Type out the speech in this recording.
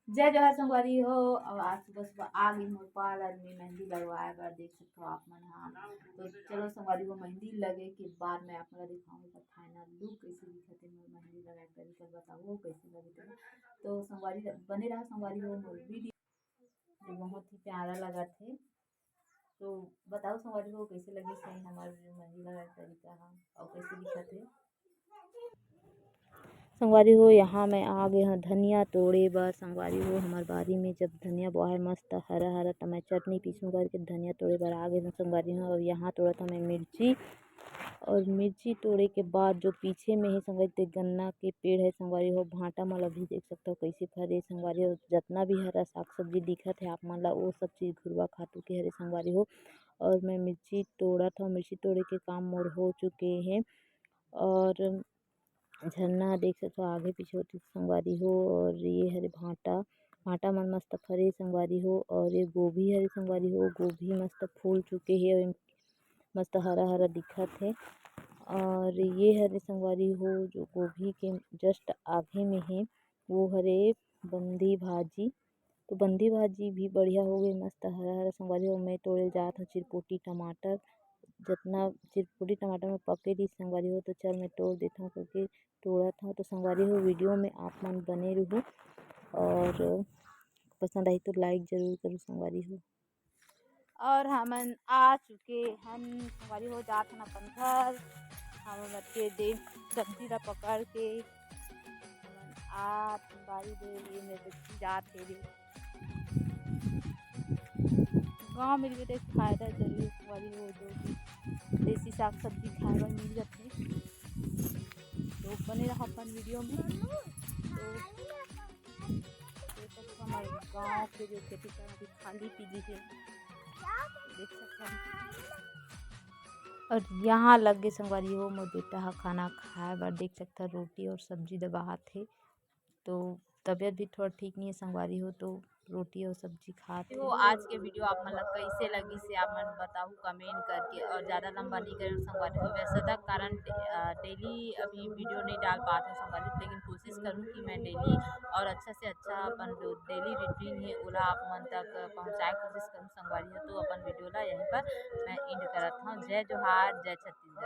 जय जोहार संगवारी हो। और आज सुबह सुबह आ गई मोर पार्लर में मेहंदी लगवाए बर। देख सकते हो आप मन। हाँ तो चलो संगवारी हो, मेहंदी लगे के बाद मैं आप लोग दिखाऊंगा फाइनल लुक कैसे दिखते मोर मेहंदी लगाए कर। कल बताओ कैसे लगे थे। तो संगवारी बने रहा संगवारी हो मोर वीडियो जो बहुत ही प्यारा लगा थे। तो बताओ संगवारी हो कैसे लगी सही हमारे मेहंदी लगाए तरीका है और कैसे दिखा थे। संगवारी हो यहाँ मैं आ गए हूँ धनिया तोड़े बर। संगवारी हो हमार बारी में जब धनिया बोआए मस्त हरा हरा तो मैं चटनी पीसूँ करके धनिया तोड़े बर आ गए हूँ संगवारी हो। और यहाँ तोड़ा था मैं मिर्ची, और मिर्ची तोड़े के बाद जो पीछे में ही संगवारी गन्ना के पेड़ है संगवारी हो। भांटा मन भी देख सकते हो कैसे फरे संगवारी हो। जितना भी हरा साग सब्जी दिखत है आप मन ला वो सब चीज़ घुरवा खातू के हरे संगवारी हो। और मैं मिर्ची तोड़ा था, मिर्ची तोड़े के काम मोर हो चुके हैं। और झरना देख सकते हो आगे पीछे होती संगवारी हो। और ये हरे भांटा, भांटा मन मस्त फरे संगवारी हो। और ये गोभी हरे संगवारी हो, गोभी मस्त फूल चुके है और मस्त हरा हरा दिखत है। और ये हरे संगवारी हो जो गोभी के जस्ट आगे में है वो हरे बंदी भाजी। तो बंदी भाजी भी बढ़िया हो गई मस्त हरा हरा संगवारी हो। मैं तोड़े जात हूँ चिरपोटी टमाटर, जितना चिरपोटी टमाटर में पके दी संगवारी हो। तो चल मैं तोड़ देता हूँ करके तोड़ा था। तो संगवारी हो वीडियो में आप मन बने रहो और पसंद आई तो लाइक जरूर करो संगवारी हो। और हमन आ चुके हन संगवारी हो जात हन अपन घर। हम के दे सब्जी ला पकड़ के हमन आ बारी दे ये मेरे जात है रे गाँव में भी तो एक फायदा जरूर संगवारी हो जो कि देसी साग सब्जी खाए बर मिल जाते। तो बने रहा अपन वीडियो में। तो देखो तो हमारे गाँव के जो खेती अभी खाली पीली है देख सकते हैं। और यहाँ लग गए संगवारी हो मोर बेटा हा खाना खाए बर। देख सकता रोटी और सब्जी दबात है। तो तबीयत भी थोड़ा ठीक नहीं है संगवारी हो तो रोटी और सब्जी खाते हो। आज के वीडियो आप मतलब कैसे लगी से आप मन बताओ कमेंट करके। और ज़्यादा लंबा नहीं करें संगवारी हो व्यस्तता कारण डेली अभी वीडियो नहीं डाल पाते हैं संगवारी, लेकिन कोशिश करूँ कि मैं डेली और अच्छा से अच्छा अपन जो डेली रूटीन है ओला आप मन तक पहुँचाए कोशिश करूँ संगवारी हो। तो अपन वीडियो ला यहीं पर मैं इंड करत हूँ। जय जोहार, जय छत्तीसगढ़।